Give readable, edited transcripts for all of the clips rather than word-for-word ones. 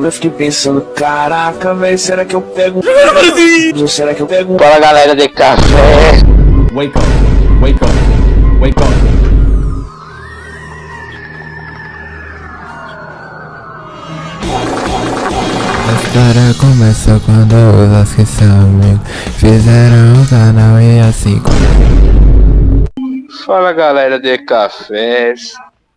Eu fiquei pensando, caraca, velho, será que eu pego? Será que eu pego? Fala galera de café. Wake up, wake up, wake up. A história começa quando os que são amigos fizeram o canal e assim. Fala galera de cafés.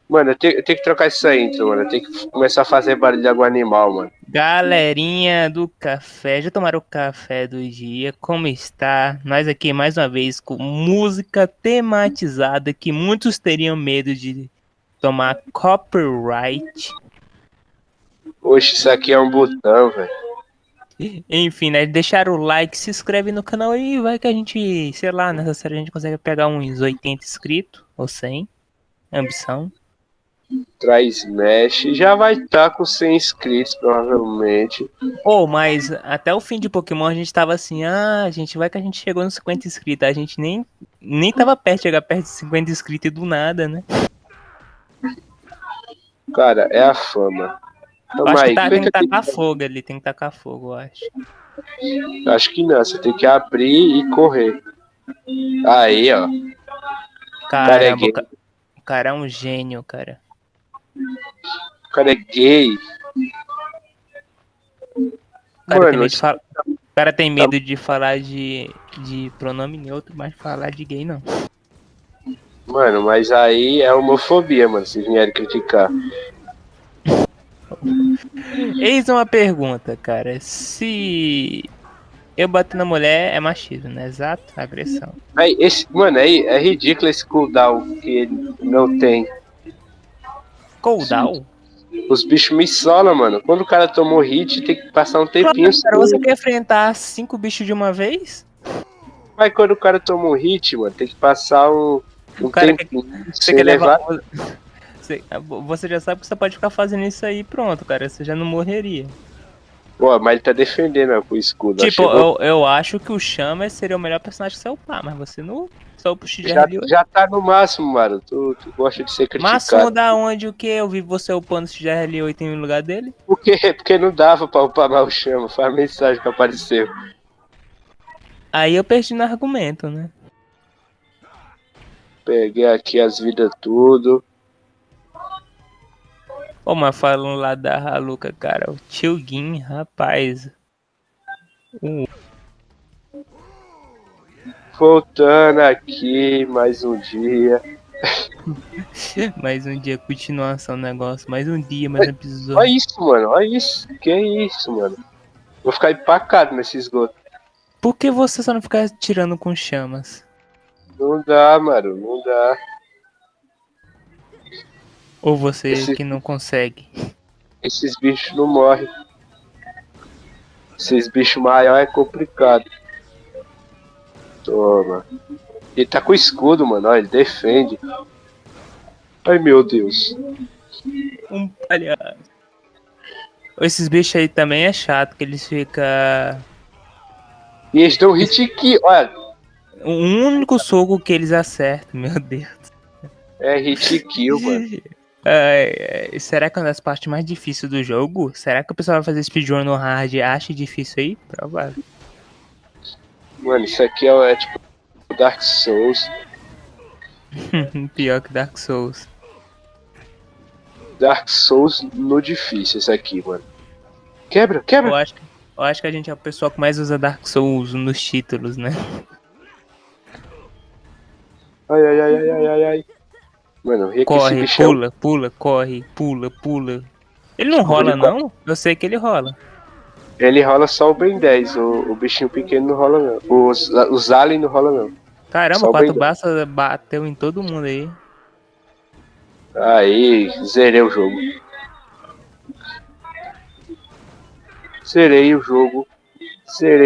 Mano, eu tenho que trocar isso aí, intro, mano. Eu tenho que começar a fazer barulho de água animal, mano. Galerinha do café, já tomaram o café do dia? Como está? Nós aqui mais uma vez com música tematizada que muitos teriam medo de tomar copyright. Oxe, isso aqui é um botão, velho. Enfim, né? Deixar o like, se inscreve no canal e vai que a gente, sei lá, nessa série a gente consegue pegar uns 80 inscritos ou 100. Ambição. Traz Smash. Já vai estar com 100 inscritos, provavelmente. Mas até o fim de Pokémon a gente tava assim, gente, vai que a gente chegou nos 50 inscritos. A gente nem tava perto de chegar perto de 50 inscritos e do nada, né? Cara, é a fama. Eu acho que tem que tacar fogo ali, tem que tacar fogo, eu acho. Acho que não, você tem que abrir e correr. Aí, ó. Caramba, o cara é um gênio, cara. O cara é gay. O cara tem medo de falar de pronome neutro, mas falar de gay não. Mano, mas aí é homofobia, mano, se vierem criticar. Eis uma pergunta, cara. Se eu bater na mulher, é machismo, né? Exato, agressão. Aí, é ridículo esse cooldown que ele não tem. Cooldown? Os bichos me solam, mano. Quando o cara tomou hit, tem que passar um tempinho. Cara, você quer enfrentar 5 bichos de uma vez? Mas quando o cara toma um hit, mano, tem que passar um tempinho. Você quer levar... Você já sabe que você pode ficar fazendo isso aí, pronto, cara. Você já não morreria. Pô, mas ele tá defendendo com o escudo. Tipo, eu acho que o Chama seria o melhor personagem que você upar, mas você não só pro XGR. Já tá no máximo, mano. Tu gosta de ser criticado. Máximo da onde o que? Eu vi você upando o XGR8 em lugar dele? Por quê? Porque não dava pra upar mais o Chama. Foi a mensagem que apareceu. Aí eu perdi no argumento, né? Peguei aqui as vidas tudo. Mas falando lá da Haluca, cara, o Tio Gin, rapaz. Voltando aqui, mais um dia. Mais um dia, continuação do negócio. Mais um dia, mais um episódio. Olha isso, mano. Olha isso. Que é isso, mano. Vou ficar empacado nesse esgoto. Por que você só não fica tirando com chamas? Não dá, mano. Não dá. Ou você que não consegue? Esses bichos não morrem. Esses bichos maiores é complicado. Toma. Ele tá com escudo, mano. Olha, ele defende. Ai, meu Deus. Um palhaço. Esses bichos aí também é chato, que eles ficam... E eles dão hit kill, olha. O único soco que eles acertam, meu Deus. É hit kill, mano. Será que é uma das partes mais difíceis do jogo? Será que o pessoal vai fazer speedrun no hard e acha difícil aí? Provável. Mano, isso aqui é tipo Dark Souls. Pior que Dark Souls. Dark Souls no difícil, esse aqui, mano. Quebra. Eu acho que a gente é o pessoal que mais usa Dark Souls nos títulos, né? Ai. Mano, corre, pula, corre, pula. Ele não rola, não? Eu sei que ele rola. Ele rola só o Ben 10, o bichinho pequeno não rola, não. Os aliens não rola, não. Caramba, 4 baças bateu em todo mundo aí. Aí, zerei o jogo. Zerei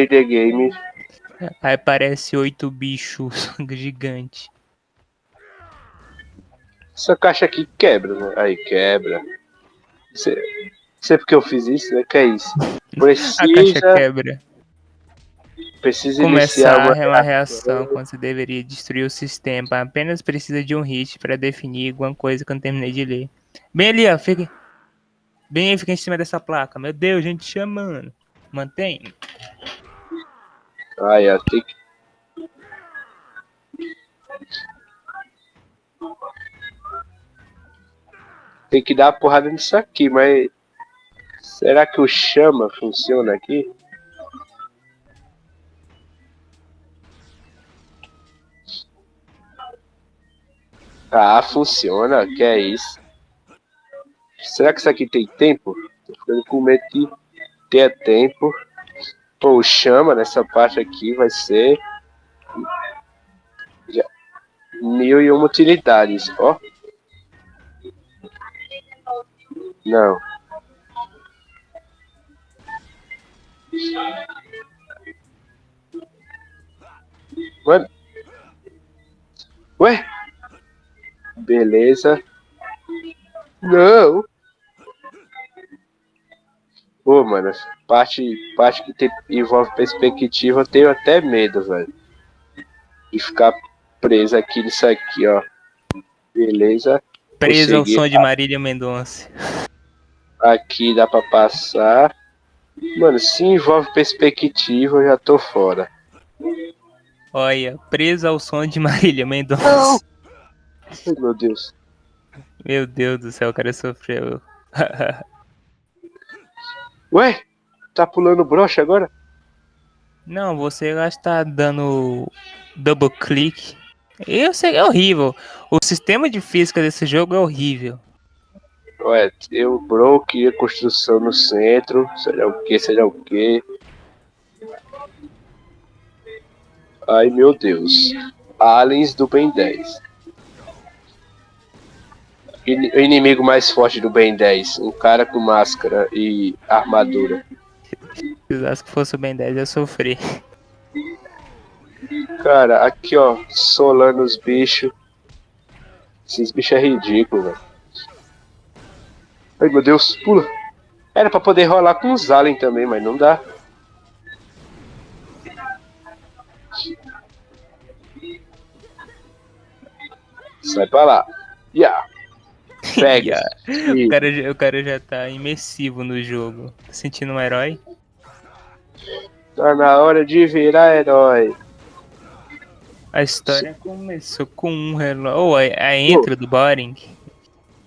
the game. Aí parece 8 bichos gigantes. Essa caixa aqui quebra, né? Aí, quebra. Sei porque eu fiz isso, né? Que é isso? A caixa quebra. Precisa começar uma reação quando você deveria destruir o sistema. Apenas precisa de um hit para definir alguma coisa que eu não terminei de ler. Bem ali, ó. Fica... Bem aí, fica em cima dessa placa. Meu Deus, gente chamando. Mantém. Ai, ó, tem que dar uma porrada nisso aqui, mas será que o chama funciona aqui? Ah, funciona, que é isso? Será que isso aqui tem tempo? Tô ficando com medo que tenha tempo. Pô, o chama nessa parte aqui vai ser 1001 utilidades, ó. Não. Mano. Ué? Beleza. Não. Pô, mano, parte que envolve perspectiva, eu tenho até medo, velho. De ficar preso aqui nisso aqui, ó. Beleza. Preso ao Consegui. som de Marília Mendonça. Aqui dá pra passar. Mano, se envolve perspectiva, eu já tô fora. Olha, preso ao som de Marília Mendonça. Não. Ai, meu Deus. Meu Deus do céu, o cara sofreu. Ué? Tá pulando brocha agora? Não, você lá está dando double click. Eu sei, é horrível. O sistema de física desse jogo é horrível. Ué, eu broke a construção no centro. Será o que? Será o que? Ai, meu Deus. Aliens do Ben 10. O inimigo mais forte do Ben 10. Um cara com máscara e armadura. Se precisasse que fosse o Ben 10, eu sofri. Cara, aqui ó, solando os bichos. Esses bichos é ridículo, velho. Ai, meu Deus, pula. Era pra poder rolar com os aliens também, mas não dá. Sai pra lá. Yeah. Pega. O cara já tá imersivo no jogo. Tá sentindo um herói? Tá na hora de virar herói. A história começou com um relógio. Oh, a intro do Boring.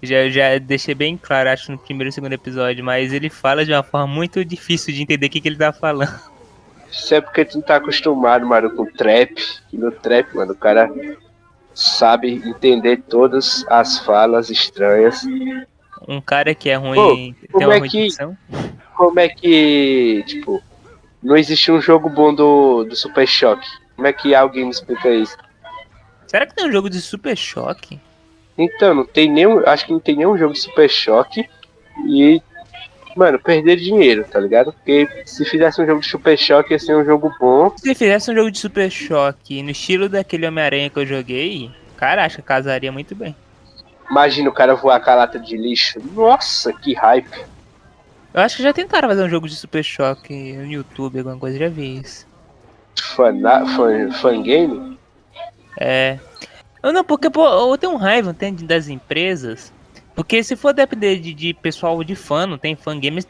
Já deixei bem claro, acho, no primeiro e segundo episódio, mas ele fala de uma forma muito difícil de entender o que ele tá falando. Isso é porque tu não tá acostumado, mano, com trap. E no trap, mano, o cara sabe entender todas as falas estranhas. Um cara que é ruim, Pô, tem uma ruim dicção. Como é que, tipo, não existe um jogo bom do Super Choque? Como é que alguém me explica isso? Será que tem um jogo de Super Choque? Então, não tem nenhum. Acho que não tem nenhum jogo de Super Choque. E, mano, perder dinheiro, tá ligado? Porque se fizesse um jogo de Super Choque ia ser um jogo bom. Se fizesse um jogo de Super Choque no estilo daquele Homem-Aranha que eu joguei, cara, acho que casaria muito bem. Imagina o cara voar com a lata de lixo. Nossa, que hype. Eu acho que já tentaram fazer um jogo de Super Choque no YouTube, alguma coisa, já vi isso. Fangame? É. Não, porque, pô, eu tenho um raiva das empresas. Porque se for depender de pessoal de fã, não tem fangames,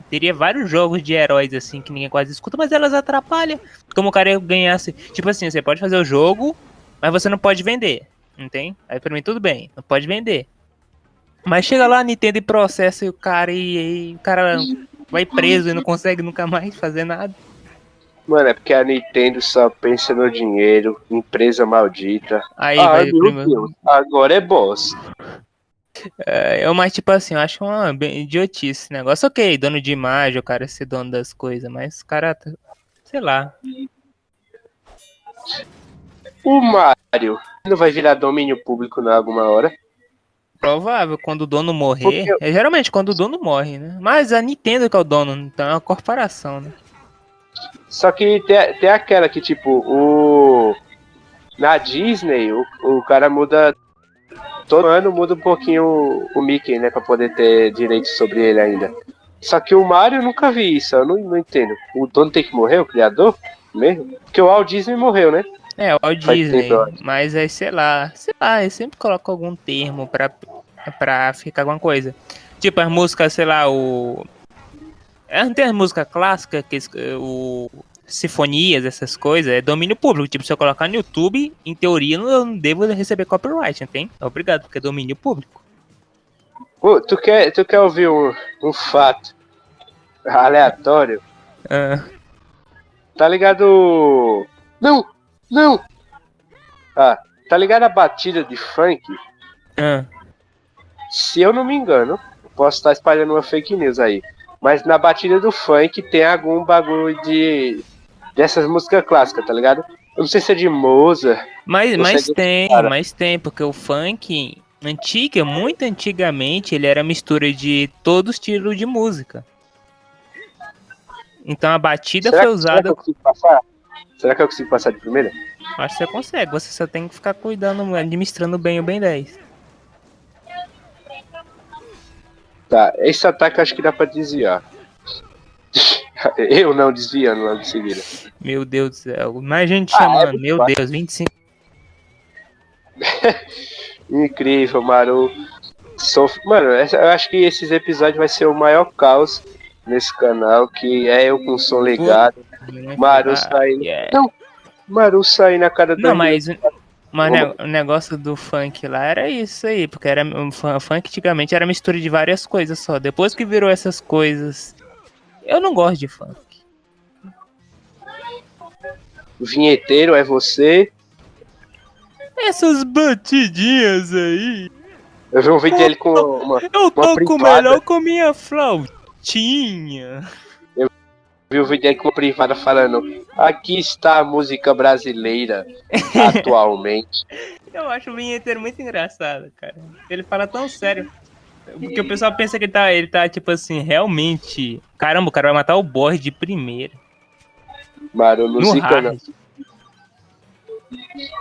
teria vários jogos de heróis assim que ninguém quase escuta, mas elas atrapalham. Como o cara ganhasse. Tipo assim, você pode fazer o jogo, mas você não pode vender. Entende? Aí pra mim tudo bem, não pode vender. Mas chega lá, a Nintendo e processa e o cara vai preso e não consegue nunca mais fazer nada. Mano, é porque a Nintendo só pensa no dinheiro, empresa maldita. Aí meu Deus, agora é boss. Mas tipo assim, eu acho uma idiotice esse negócio. Ok, dono de imagem, o cara ser dono das coisas, mas o cara, sei lá. O Mario não vai virar domínio público não, alguma hora? Provável, quando o dono morrer. É geralmente quando o dono morre, né? Mas a Nintendo que é o dono, então é uma corporação, né? Só que tem aquela que, tipo, na Disney, o cara muda. Todo ano muda um pouquinho o Mickey, né? Pra poder ter direito sobre ele ainda. Só que o Mario eu nunca vi isso, eu não entendo. O dono tem que morrer, o criador? Mesmo? Porque o Walt Disney morreu, né? É, o Walt Disney. Mas aí, sei lá, ele sempre coloca algum termo pra ficar alguma coisa. Tipo, as músicas, sei lá, o. Não tem as músicas clássicas, o. Sinfonias, essas coisas, é domínio público. Tipo, se eu colocar no YouTube, em teoria, eu não devo receber copyright, entende? Obrigado, porque é domínio público. Pô, tu quer ouvir um fato aleatório? Ah, Tá ligado? Não! Não! Ah, tá ligado a batida de funk? ah. Se eu não me engano, posso estar espalhando uma fake news aí, mas na batida do funk tem algum bagulho dessas músicas clássicas, tá ligado? Eu não sei se é de Mozart. Mas Consegue- tem, cara. mas tem, porque o funk muito antigamente, ele era mistura de todos os estilos de música. Então a batida foi Será que usada. eu consigo passar? Será que eu consigo passar de primeira? Acho que você consegue, você só tem que ficar cuidando, administrando bem o Ben 10. Tá, esse ataque eu acho que dá pra desviar. Eu não desviando logo de seguida. Meu Deus do céu, mais gente Ah, chamando, é muito meu fácil. Deus, 25. Incrível, Maru. Mano, eu acho que esses episódios vai ser o maior caos nesse canal, que é eu com o som ligado. Maru saindo. yeah. Não, Maru saindo a cada Não, 2 minutos. mas o negócio do funk lá era isso aí, porque era, o funk antigamente era mistura de várias coisas só. Depois que virou essas coisas, eu não gosto de funk. O vinheteiro é você. Essas batidinhas aí, Eu vi um vídeo dele com uma eu toco privada. melhor com minha flautinha. Vi um vídeo dele com uma privada falando: aqui está a música brasileira atualmente. Eu acho o vinheteiro muito engraçado, cara. Ele fala tão sério. Porque o pessoal pensa que ele tá tipo assim, realmente. Caramba, o cara vai matar o Borges de primeira. Maru, No música não. hard.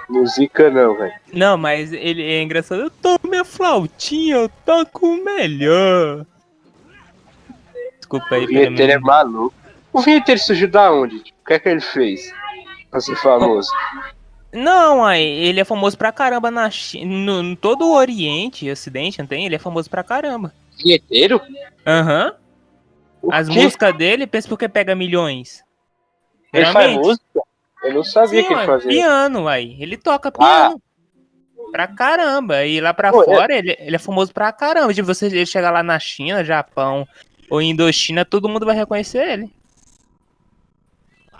Música não, velho. Não, mas ele é engraçado. Eu toco minha flautinha, eu toco melhor. Desculpa aí O vinheteiro é pelo maluco. O vinheteiro surgiu da onde? Tipo, o que é que ele fez pra ser famoso? Não, aí, ele é famoso pra caramba na China, no todo o Oriente e Ocidente, não tem? Ele é famoso pra caramba. Vinheteiro? Aham. O As quê? músicas dele, pensa porque pega milhões. Ele faz Realmente. música? Eu não sabia Sim, que ele ué, fazia. piano, aí. Ele toca piano. Pra caramba. E lá pra Pô, fora, ele é famoso pra caramba. Tipo, ele chegar lá na China, Japão ou Indochina, todo mundo vai reconhecer ele.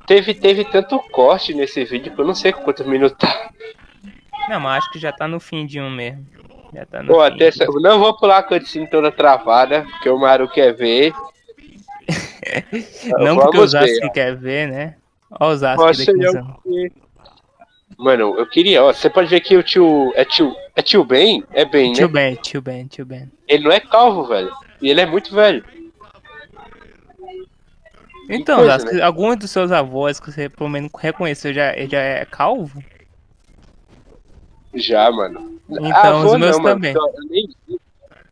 Teve tanto corte nesse vídeo que eu não sei quantos minutos tá. Não, mas acho que já tá no fim de um mesmo. Já tá no Pô, fim. não vou pular a cutscene toda travada, porque o Maru quer ver. Não porque o Vamos ver, Zasky quer ver, né? Ó o Zasky Poxa, daqui uns anos. Mano, eu queria, ó, você pode ver que o tio. É tio Ben? É Ben, Tio né? Ben, tio Ben, tio Ben. Ele não é calvo, velho. E ele é muito velho. Então, coisa, Zasky, algum dos seus avós que você pelo menos reconheceu já é calvo? Já, mano. Então, os meus mano, também.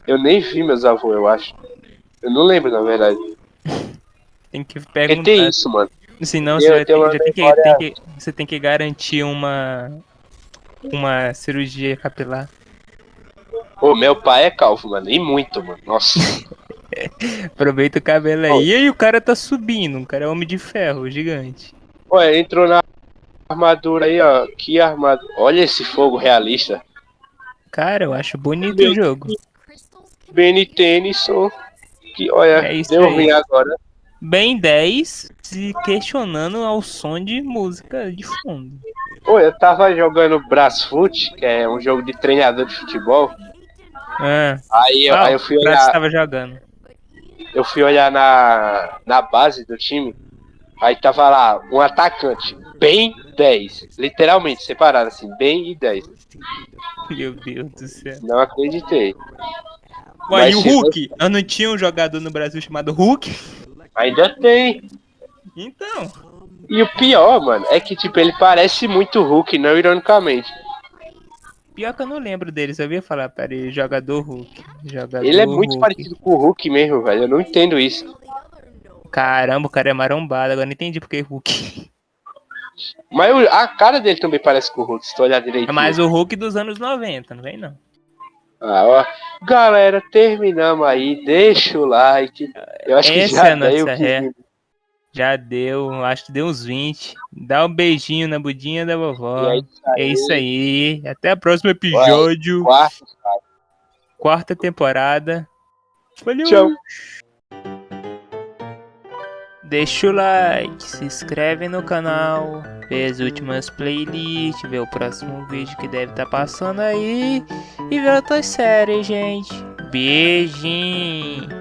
eu nem vi meus avós, eu acho. Eu não lembro, na verdade. Tem que Porque perguntar. tem isso, mano. Senão Eu você tenho uma memória- você tem que garantir uma cirurgia capilar. Ô, meu pai é calvo, mano. E muito, mano. Nossa. Aproveita o cabelo aí. E aí o cara tá subindo. O cara é homem de ferro, gigante. Olha, entrou na armadura aí, ó. Que armadura. Olha esse fogo realista. Cara, eu acho bonito Meu o jogo. Benny Tennyson. Que, olha, É isso deu aí. ruim agora. Ben 10 se questionando ao som de música de fundo. Pô, eu tava jogando Brasfoot, que é um jogo de treinador de futebol. Aí eu fui o Prato olhar. estava jogando. Eu fui olhar na base do time, aí tava lá um atacante, bem 10, literalmente separado assim, bem e 10. Meu Deus do céu. Não acreditei. Ué, Mas e o se Hulk? Eu não tinha um jogador no Brasil chamado Hulk? Ainda tem. Então. E o pior, mano, é que tipo, ele parece muito Hulk, não ironicamente. Pior que eu não lembro dele, você ouvia falar para ele, jogador Hulk. Jogador Ele é muito Hulk. parecido com o Hulk mesmo, velho. Eu não entendo isso. Caramba, o cara é marombado, agora não entendi porque Hulk. Mas a cara dele também parece com o Hulk, se tu olhar direitinho. Mas o Hulk dos anos 90, não vem não. Ah, ó. Galera, terminamos aí. Deixa o like. Eu acho que Essa já é a dei o nossa 15 ré. minutos. Já deu, acho que deu uns 20. Dá um beijinho na budinha da E vovó. é isso aí. É isso aí. Até o próximo Ué, episódio. quarto. Quarta temporada. Valeu! Tchau. Deixa o like, se inscreve no canal, vê as últimas playlists, vê o próximo vídeo que deve estar passando aí e vê outras séries, gente. Beijinho!